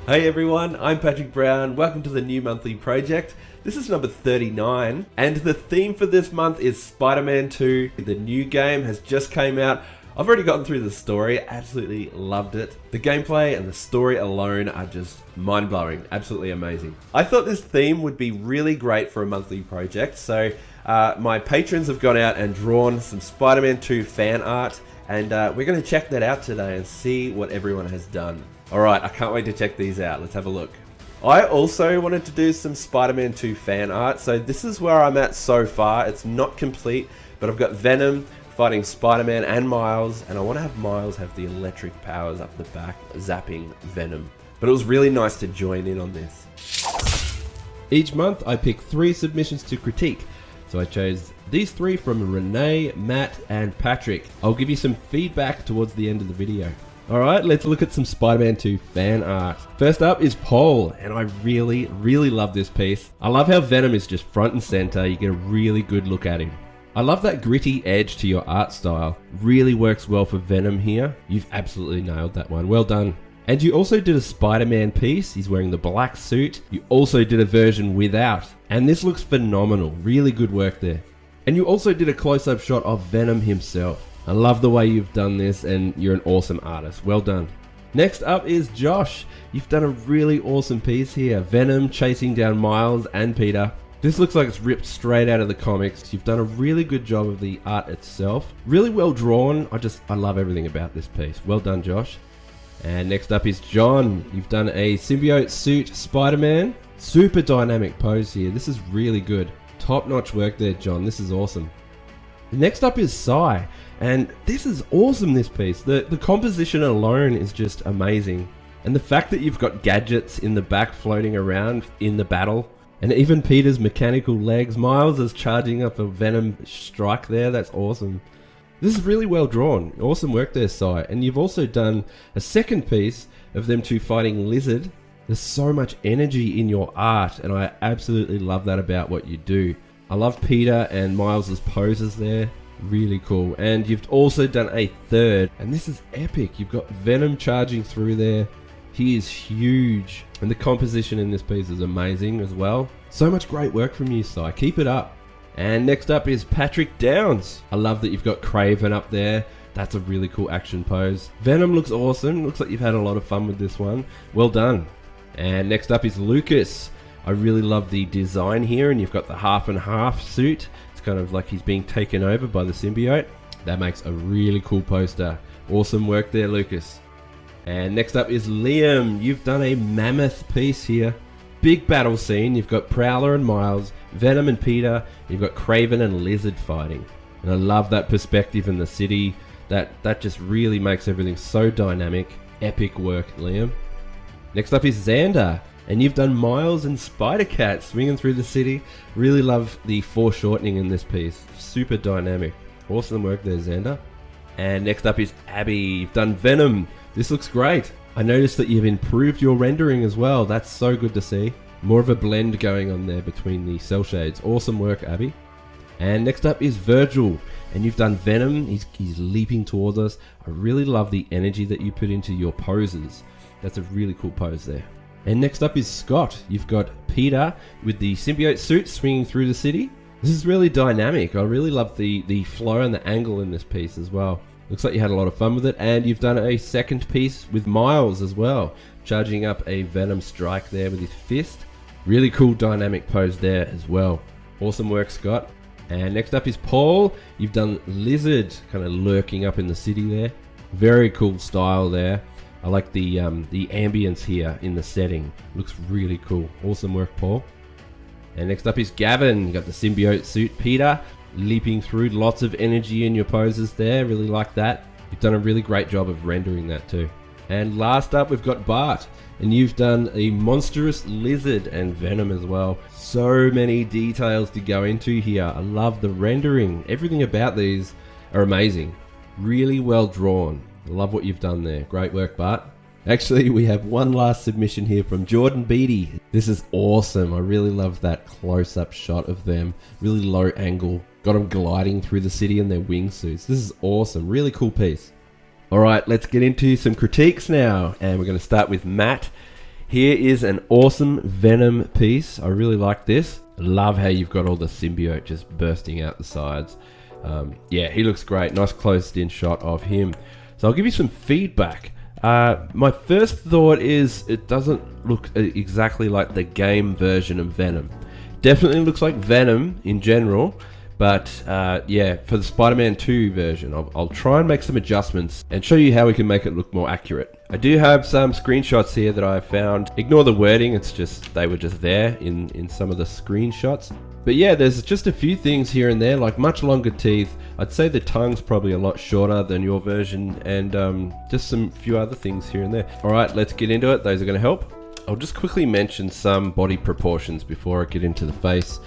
Hey everyone, I'm Patrick Brown. Welcome to the new monthly project. This is number 39, and the theme for this month is Spider-Man 2. The new game has just came out. I've already gotten through the story, absolutely loved it. The gameplay and the story alone are just mind-blowing, absolutely amazing. I thought this theme would be really great for a monthly project, so my patrons have gone out and drawn some Spider-Man 2 fan art, and we're going to check that out today and see what everyone has done. Alright, I can't wait to check these out. Let's have a look. I also wanted to do some Spider-Man 2 fan art, so this is where I'm at so far. It's not complete, but I've got Venom fighting Spider-Man and Miles, and I want to have Miles have the electric powers up the back, zapping Venom. But it was really nice to join in on this. Each month I pick 3 submissions to critique, so I chose these 3 from Renee, Matt, and Patrick. I'll give you some feedback towards the end of the video. Alright, let's look at some Spider-Man 2 fan art. First up is Paul, and I really love this piece. I love how Venom is just front and center, you get a really good look at him. I love that gritty edge to your art style. Really works well for Venom here. You've absolutely nailed that one, well done. And you also did a Spider-Man piece, he's wearing the black suit. You also did a version without, and this looks phenomenal, really good work there. And you also did a close-up shot of Venom himself. I love the way you've done this, and you're an awesome artist. Well done. Next up is Josh. You've done a really awesome piece here. Venom chasing down Miles and Peter. This looks like it's ripped straight out of the comics. You've done a really good job of the art itself. Really well drawn. I love everything about this piece. Well done, Josh. And next up is John. You've done a symbiote suit Spider-Man. Super dynamic pose here. This is really good. Top-notch work there, John. This is awesome. Next up is Sai, and this is awesome, this piece. The composition alone is just amazing. And the fact that you've got gadgets in the back floating around in the battle, and even Peter's mechanical legs, Miles is charging up a Venom strike there, that's awesome. This is really well drawn, awesome work there, Sai. And you've also done a second piece of them two fighting Lizard. There's so much energy in your art, and I absolutely love that about what you do. I love Peter and Miles' poses there, really cool. And you've also done a third, and this is epic. You've got Venom charging through there. He is huge, and the composition in this piece is amazing as well. So much great work from you, Sai. Keep it up. And next up is Patrick Downs. I love that you've got Craven up there. That's a really cool action pose. Venom looks awesome. Looks like you've had a lot of fun with this one. Well done. And next up is Lucas. I really love the design here, and you've got the half and half suit. It's kind of like he's being taken over by the symbiote. That makes a really cool poster. Awesome work there, Lucas. And next up is Liam. You've done a mammoth piece here. Big battle scene. You've got Prowler and Miles, Venom and Peter. You've got Craven and Lizard fighting. And I love that perspective in the city. That just really makes everything so dynamic. Epic work, Liam. Next up is Xander. And you've done Miles and Spider-Cat swinging through the city. Really love the foreshortening in this piece. Super dynamic. Awesome work there, Xander. And next up is Abby. You've done Venom. This looks great. I noticed that you've improved your rendering as well. That's so good to see. More of a blend going on there between the cell shades. Awesome work, Abby. And next up is Virgil. And you've done Venom. He's leaping towards us. I really love the energy that you put into your poses. That's a really cool pose there. And next up is Scott. You've got Peter with the symbiote suit swinging through the city. This is really dynamic. I really love the flow and the angle in this piece as well. Looks like you had a lot of fun with it. And you've done a second piece with Miles as well, charging up a Venom strike there with his fist. Really cool dynamic pose there as well. Awesome work, Scott. And next up is Paul. You've done Lizard kind of lurking up in the city there. Very cool style there. I like the ambience here in the setting. Looks really cool. Awesome work, Paul. And next up is Gavin. You got the symbiote suit. Peter leaping through. Lots of energy in your poses there. Really like that. You've done a really great job of rendering that too. And last up, we've got Bart. And you've done a monstrous Lizard and Venom as well. So many details to go into here. I love the rendering. Everything about these are amazing. Really well drawn. I love what you've done there. Great work, Bart. Actually, we have one last submission here from Jordan Beatty. This is awesome. I really love that close-up shot of them. Really low angle. Got them gliding through the city in their wingsuits. This is awesome. Really cool piece. Alright, let's get into some critiques now. And we're going to start with Matt. Here is an awesome Venom piece. I really like this. Love how you've got all the symbiote just bursting out the sides. Yeah, he looks great. Nice closed-in shot of him. So I'll give you some feedback. My first thought is it doesn't look exactly like the game version of Venom. Definitely looks like Venom in general, but yeah, for the Spider-Man 2 version, I'll try and make some adjustments and show you how we can make it look more accurate. I do have some screenshots here that I found. Ignore the wording, it's just they were just there in some of the screenshots. But yeah, there's just a few things here and there, like much longer teeth. I'd say the tongue's probably a lot shorter than your version, and just some few other things here and there. All right, let's get into it. Those are gonna help. I'll just quickly mention some body proportions before I get into the face.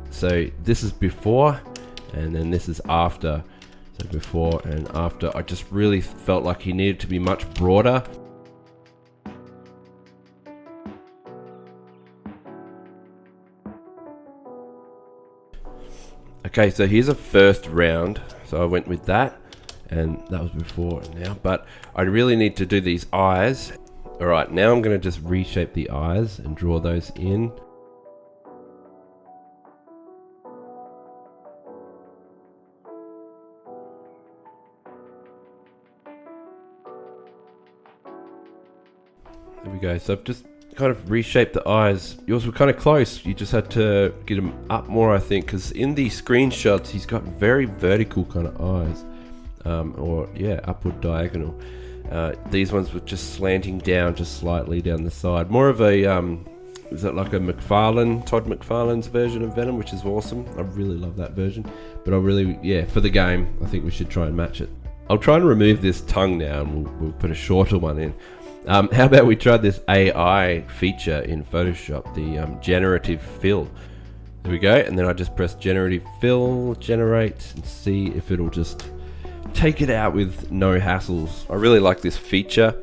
So this is before, and then this is after. So before and after, I just really felt like he needed to be much broader. Okay, so here's a first round. So I went with that, and that was before and now, but I really need to do these eyes. All right, now I'm gonna just reshape the eyes and draw those in. There we go. So I've just kind of reshaped the eyes. Yours were kind of close. You just had to get them up more, I think, because in the screenshots he's got very vertical kind of eyes, or yeah, upward diagonal. These ones were just slanting down, just slightly down the side. More of a is that like a Todd McFarlane's version of Venom, which is awesome. I really love that version. But I really, yeah, for the game, I think we should try and match it. I'll try and remove this tongue now, and we'll put a shorter one in. How about we try this AI feature in Photoshop, the generative fill. There we go, and then I just press generative fill, generate, and see if it'll just take it out with no hassles. I really like this feature.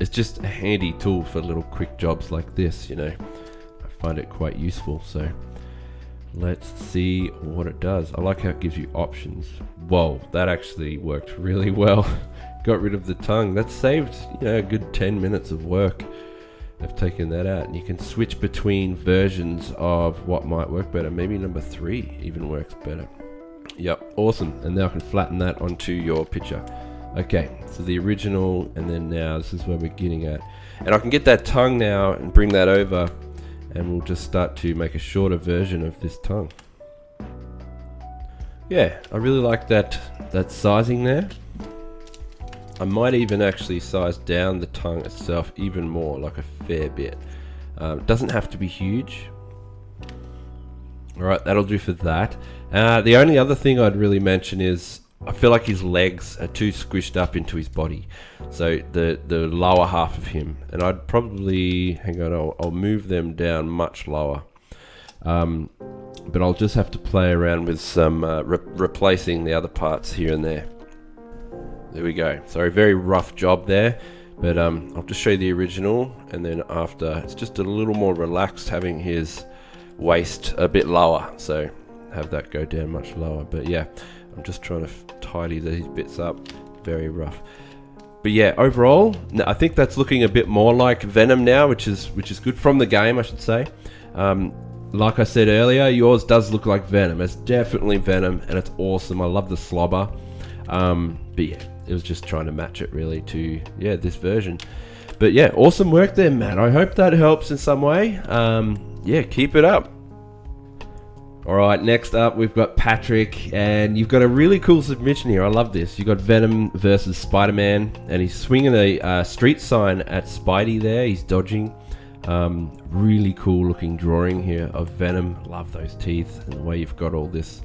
It's just a handy tool for little quick jobs like this, you know. I find it quite useful, so let's see what it does. I like how it gives you options. Whoa, that actually worked really well. Got rid of the tongue. That saved, you know, a good 10 minutes of work. I've taken that out, and you can switch between versions of what might work better. Maybe number 3 even works better. Yep, awesome. And now I can flatten that onto your picture. Okay, so the original, and then now this is where we're getting at. And I can get that tongue now and bring that over, and we'll just start to make a shorter version of this tongue. Yeah, I really like that sizing there. I might even actually size down the tongue itself even more, like a fair bit. It doesn't have to be huge. Alright, that'll do for that. The only other thing I'd really mention is I feel like his legs are too squished up into his body. So the lower half of him. And I'd probably, hang on, I'll move them down much lower. But I'll just have to play around with some replacing the other parts here and there. There we go. Sorry, very rough job there, but I'll just show you the original, and then after it's just a little more relaxed, having his waist a bit lower, so have that go down much lower. But yeah, I'm just trying to tidy these bits up. Very rough, but yeah, overall I think that's looking a bit more like Venom now, which is good from the game, I should say. Like I said earlier, yours does look like Venom. It's definitely Venom, and it's awesome. I love the slobber. But yeah, it was just trying to match it really to, yeah, this version. But yeah, awesome work there, Matt. I hope that helps in some way. Yeah, keep it up. Alright, next up we've got Patrick, and you've got a really cool submission here. I love this. You've got Venom versus Spider-Man, and he's swinging a street sign at Spidey there. He's dodging. Really cool looking drawing here of Venom. Love those teeth and the way you've got all this.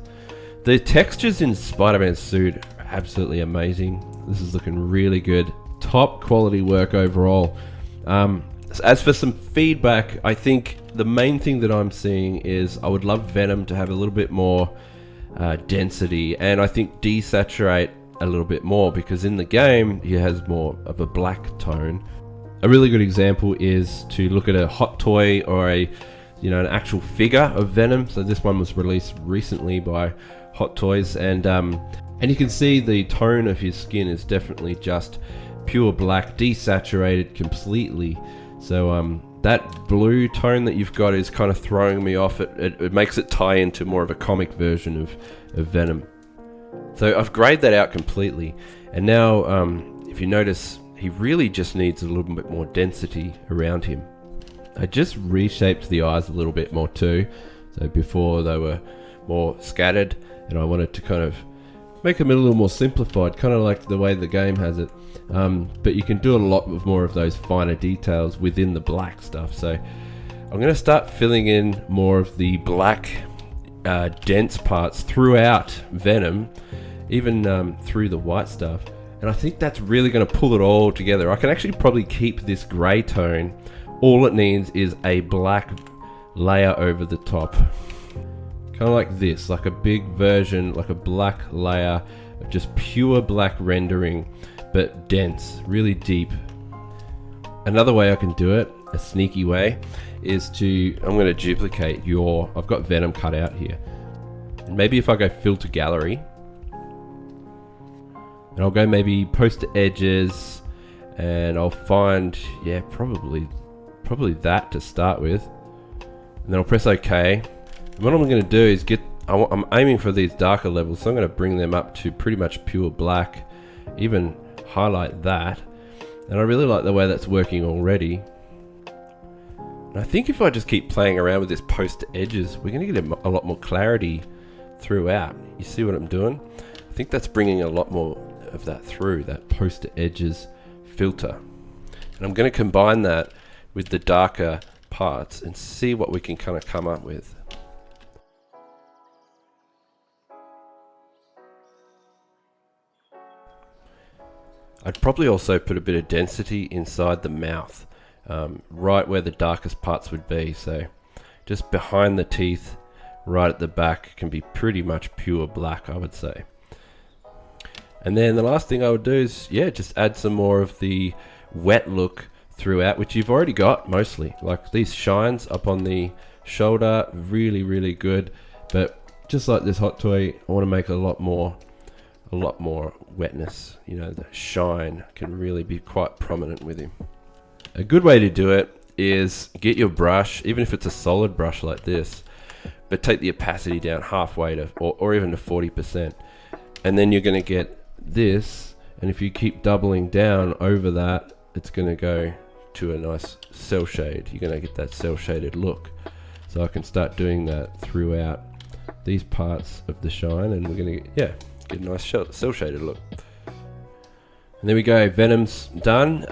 The textures in Spider-Man's suit are absolutely amazing. This is looking really good. Top quality work overall. As for some feedback, I think the main thing that I'm seeing is I would love Venom to have a little bit more density, and I think desaturate a little bit more, because in the game he has more of a black tone. A really good example is to look at a hot toy or an actual figure of Venom. So this one was released recently by Hot Toys, and you can see the tone of his skin is definitely just pure black, desaturated completely. So that blue tone that you've got is kind of throwing me off. It makes it tie into more of a comic version of Venom. So I've grayed that out completely, and now if you notice, he really just needs a little bit more density around him. I just reshaped the eyes a little bit more too. So before they were more scattered, and I wanted to kind of make them a little more simplified, kind of like the way the game has it. But you can do a lot of more of those finer details within the black stuff. So I'm going to start filling in more of the black dense parts throughout Venom, even through the white stuff. And I think that's really going to pull it all together. I can actually probably keep this grey tone. All it needs is a black layer over the top. Kind of like this, like a big version, like a black layer of just pure black rendering, but dense, really deep. Another way I can do it, a sneaky way, is I'm going to duplicate I've got Venom cut out here. And maybe if I go filter gallery, and I'll go maybe poster edges, and I'll find, yeah, probably that to start with. And then I'll press OK. And what I'm going to do is I'm aiming for these darker levels, so I'm going to bring them up to pretty much pure black, even highlight that. And I really like the way that's working already. And I think if I just keep playing around with this poster edges, we're going to get a lot more clarity throughout. You see what I'm doing? I think that's bringing a lot more of that through, that poster edges filter. And I'm going to combine that with the darker parts and see what we can kind of come up with. I'd probably also put a bit of density inside the mouth, right where the darkest parts would be. So just behind the teeth, right at the back, can be pretty much pure black, I would say. And then the last thing I would do is, yeah, just add some more of the wet look throughout, which you've already got mostly. Like these shines up on the shoulder, really, really good. But just like this hot toy, I want to make a lot more wetness. You know, the shine can really be quite prominent with him. A good way to do it is get your brush, even if it's a solid brush like this, but take the opacity down halfway to, or even to 40%. And then you're going to get this, and if you keep doubling down over that, it's going to go to a nice cell shade. You're going to get that cell shaded look. So I can start doing that throughout these parts of the shine, and we're going to get a nice cell shaded look. And there we go, Venom's done.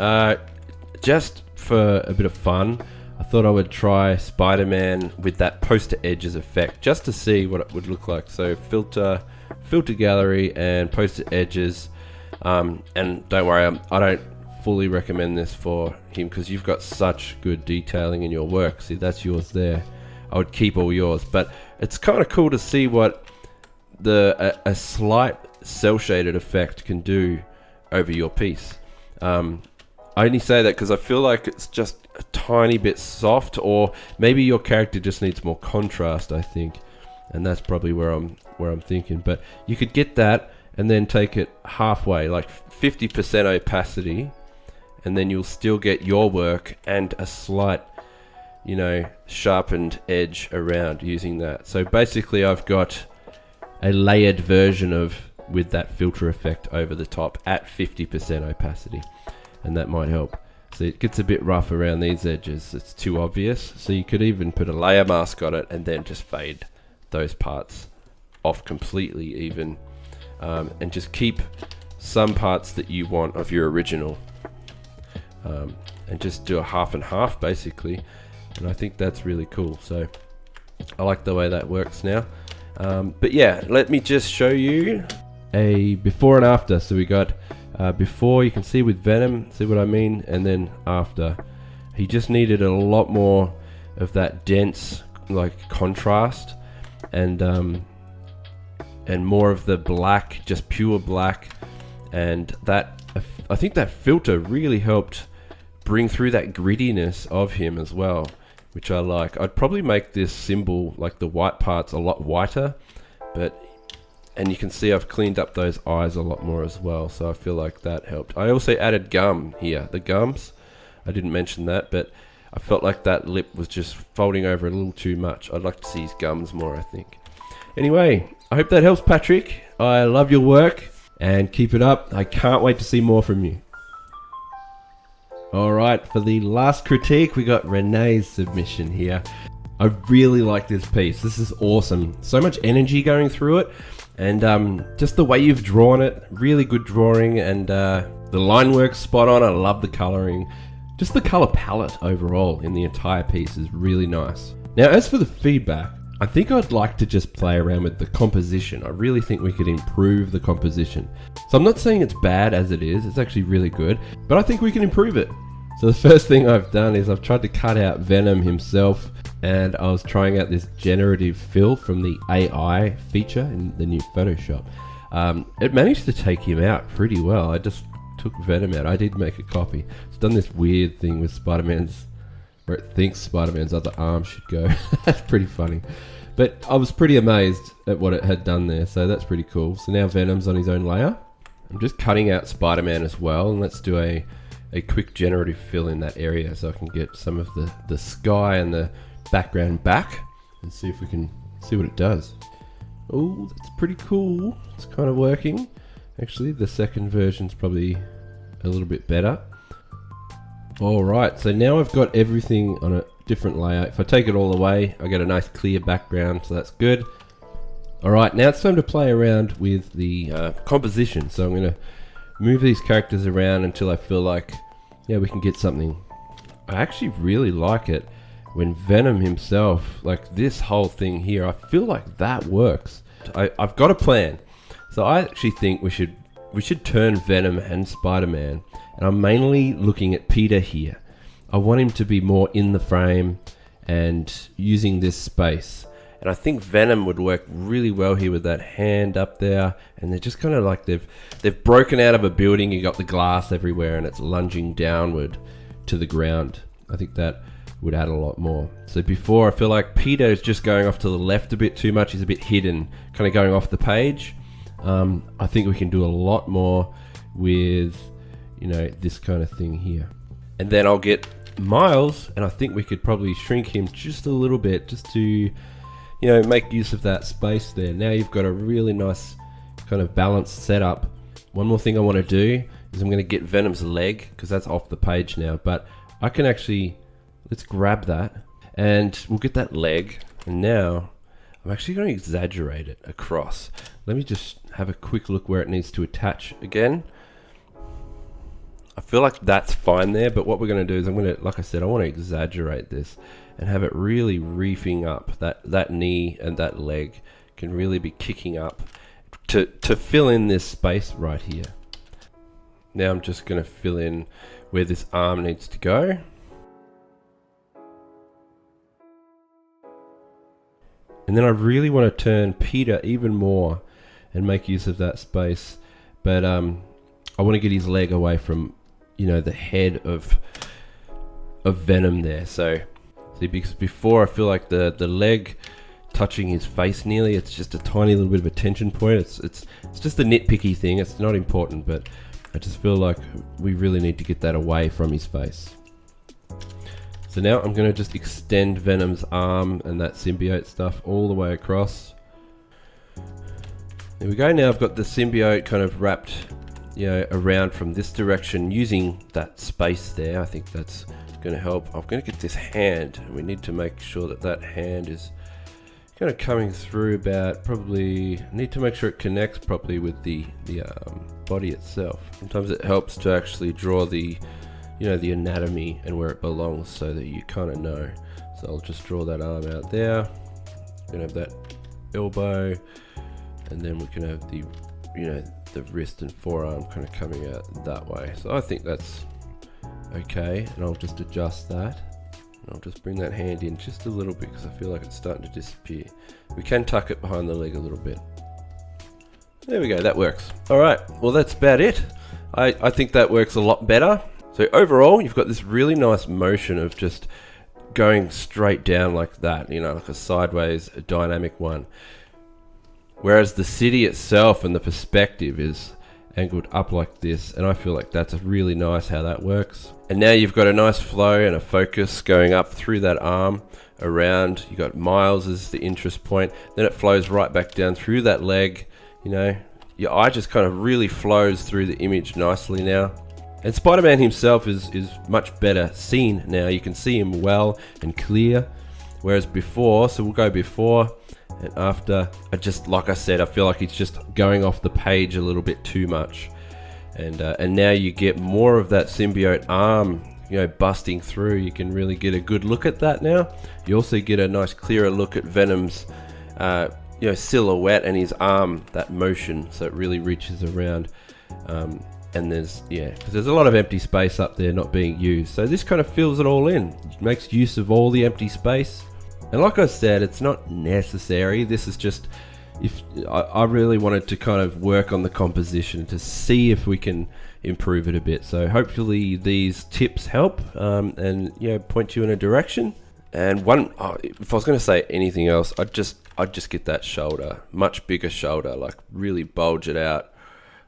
Just for a bit of fun, I thought I would try Spider-Man with that poster edges effect, just to see what it would look like. So filter gallery and poster edges, and don't worry, I don't fully recommend this for him because you've got such good detailing in your work. See, that's yours there. I would keep all yours, but it's kind of cool to see what a slight cell shaded effect can do over your piece. I only say that because I feel like it's just a tiny bit soft, or maybe your character just needs more contrast, I think, and that's probably where I'm thinking. But you could get that and then take it halfway, like 50% opacity, and then you'll still get your work and a slight, you know, sharpened edge around using that. So basically I've got a layered version with that filter effect over the top at 50% opacity, and that might help. So it gets a bit rough around these edges, it's too obvious, so you could even put a layer mask on it and then just fade those parts off completely even, and just keep some parts that you want of your original, and just do a half and half basically, and I think that's really cool. So I like the way that works now. But yeah, let me just show you a before and after. So we got before, you can see with Venom, see what I mean, and then after. He just needed a lot more of that dense like contrast, and more of the black, just pure black, and that I think that filter really helped bring through that grittiness of him as well, which I like. I'd probably make this symbol, like the white parts, a lot whiter, but And you can see I've cleaned up those eyes a lot more as well, so I feel like that helped. I also added gum here, the gums. I didn't mention that, but I felt like that lip was just folding over a little too much. I'd like to see his gums more, I think. Anyway, I hope that helps, Patrick. I love your work, and keep it up. I can't wait to see more from you. Alright, for the last critique, we got Renee's submission here. I really like this piece. This is awesome. So much energy going through it, and just the way you've drawn it, really good drawing, and the line work's spot on. I love the colouring. Just the colour palette overall in the entire piece is really nice. Now, as for the feedback, I think I'd like to just play around with the composition. I really think we could improve the composition. So I'm not saying it's bad as it is, it's actually really good, but I think we can improve it. So the first thing I've done is I've tried to cut out Venom himself, and I was trying out this generative fill from the AI feature in the new Photoshop. It managed to take him out pretty well. I just took Venom out. I did make a copy. It's done this weird thing with Spider-Man's, where it thinks Spider-Man's other arm should go. That's pretty funny. But I was pretty amazed at what it had done there, so that's pretty cool. So now Venom's on his own layer. I'm just cutting out Spider-Man as well, and let's do a quick generative fill in that area so I can get some of the sky and the background back and see if we can see what it does. Oh, that's pretty cool. It's kind of working. Actually, the second version's probably a little bit better. Alright, so now I've got everything on a different layer. If I take it all away, I get a nice clear background, so that's good. Alright, now it's time to play around with the composition. So I'm going to move these characters around until I feel like, yeah, we can get something. I actually really like it when Venom himself, like this whole thing here, I feel like that works. I've got a plan. So I actually think we should turn Venom and Spider-Man, and I'm mainly looking at Peter here. I want him to be more in the frame and using this space. And I think Venom would work really well here with that hand up there, and they're just kind of like they've broken out of a building. You got the glass everywhere and it's lunging downward to the ground. I think that would add a lot more. So before, I feel like Peter is just going off to the left a bit too much. He's a bit hidden, kind of going off the page. I think we can do a lot more with, you know, this kind of thing here. And then I'll get Miles, and I think we could probably shrink him just a little bit just to, you know, make use of that space there. Now you've got a really nice kind of balanced setup. One more thing I want to do is I'm going to get Venom's leg, because that's off the page now, but I can actually, let's grab that and we'll get that leg. And now I'm actually going to exaggerate it across. Let me just have a quick look where it needs to attach again. I feel like that's fine there, but what we're going to do is I'm going to, like I said, I want to exaggerate this and have it really reefing up. That knee and that leg can really be kicking up to fill in this space right here. Now I'm just going to fill in where this arm needs to go. And then I really want to turn Peter even more and make use of that space. But I want to get his leg away from, you know, the head of Venom there. So, see, because before I feel like the leg touching his face nearly, it's just a tiny little bit of a tension point. It's just a nitpicky thing. It's not important, but I just feel like we really need to get that away from his face. So now I'm going to just extend Venom's arm and that symbiote stuff all the way across. There we go. Now I've got the symbiote kind of wrapped, you know, around from this direction using that space there. I think that's going to help. I'm going to get this hand, and we need to make sure that that hand is kind of coming through about, probably need to make sure it connects properly with the body itself. Sometimes it helps to actually draw the, you know, the anatomy and where it belongs so that you kind of know. So I'll just draw that arm out there. We're going to have that elbow, and then we can have the, you know, the wrist and forearm kind of coming out that way. So I think that's okay, and I'll just adjust that. And I'll just bring that hand in just a little bit because I feel like it's starting to disappear. We can tuck it behind the leg a little bit. There we go, that works. Alright, well that's about it. I think that works a lot better. So overall, you've got this really nice motion of just going straight down like that, you know, like a sideways, a dynamic one. Whereas the city itself and the perspective is angled up like this, and I feel like that's really nice how that works. And now you've got a nice flow and a focus going up through that arm around. You got Miles as the interest point, then it flows right back down through that leg. You know, your eye just kind of really flows through the image nicely now. And Spider-Man himself is much better seen now. You can see him well and clear, whereas before, so we'll go before and after. Like I said, I feel like it's just going off the page a little bit too much. And now you get more of that symbiote arm, you know, busting through. You can really get a good look at that now. You also get a nice clearer look at Venom's you know, silhouette and his arm, that motion, so it really reaches around. And there's, yeah, because there's a lot of empty space up there not being used. So this kind of fills it all in. It makes use of all the empty space. And like I said, it's not necessary. This is just, if I really wanted to kind of work on the composition to see if we can improve it a bit. So hopefully these tips help and, you know, point you in a direction. And if I was going to say anything else, I'd just get that shoulder, much bigger shoulder, like really bulge it out.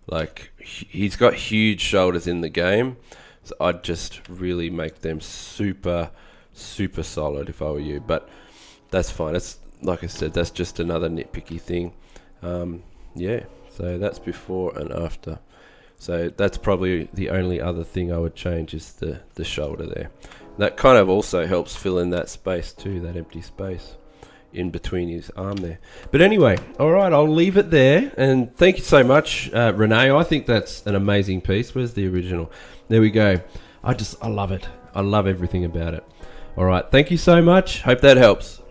Like, he's got huge shoulders in the game, so I'd just really make them super, super solid if I were you. But that's fine. It's, like I said, that's just another nitpicky thing. Yeah, so that's before and after. So that's probably the only other thing I would change is the shoulder there. That kind of also helps fill in that space too, that empty space in between his arm there. But anyway, all right, I'll leave it there. And thank you so much, Renee. I think that's an amazing piece. Where's the original? There we go. I love it. I love everything about it. All right, thank you so much. Hope that helps.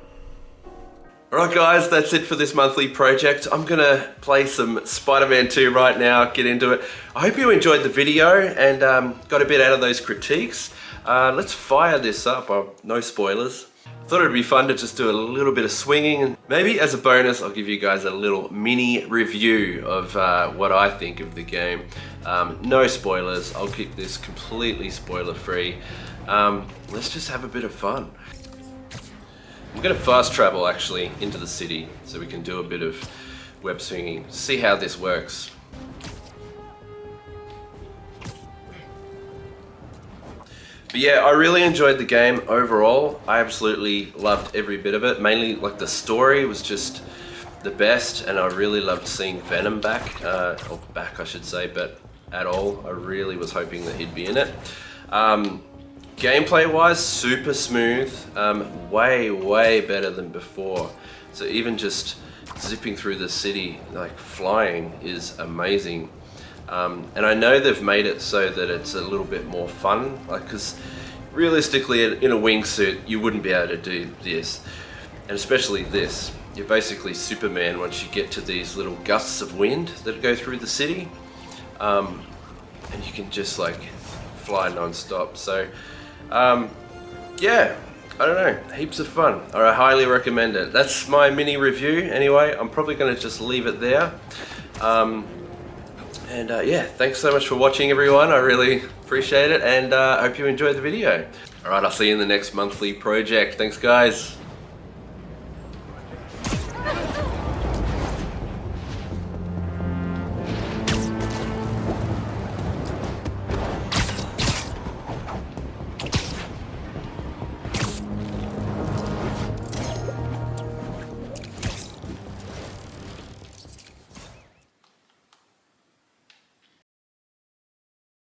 All right, guys, that's it for this monthly project. I'm gonna play some Spider-Man 2 right now, get into it. I hope you enjoyed the video and got a bit out of those critiques. Let's fire this up. No spoilers. Thought it'd be fun to just do a little bit of swinging, and maybe as a bonus I'll give you guys a little mini review of what I think of the game. No spoilers, I'll keep this completely spoiler free. Let's just have a bit of fun. I'm going to fast travel actually into the city so we can do a bit of web swinging, see how this works. But yeah, I really enjoyed the game overall. I absolutely loved every bit of it. Mainly, like, the story was just the best, and I really loved seeing Venom back, or back I should say, but at all. I really was hoping that he'd be in it. Gameplay wise, super smooth, way better than before. So even just zipping through the city, like flying, is amazing. And I know they've made it so that it's a little bit more fun, like, because realistically in a wingsuit you wouldn't be able to do this, and especially this. You're basically Superman once you get to these little gusts of wind that go through the city, and you can just like fly non-stop. So yeah, I don't know, heaps of fun. I highly recommend it. That's my mini review anyway. I'm probably going to just leave it there. Yeah, thanks so much for watching, everyone. I really appreciate it, and I hope you enjoyed the video. Alright, I'll see you in the next monthly project. Thanks, guys.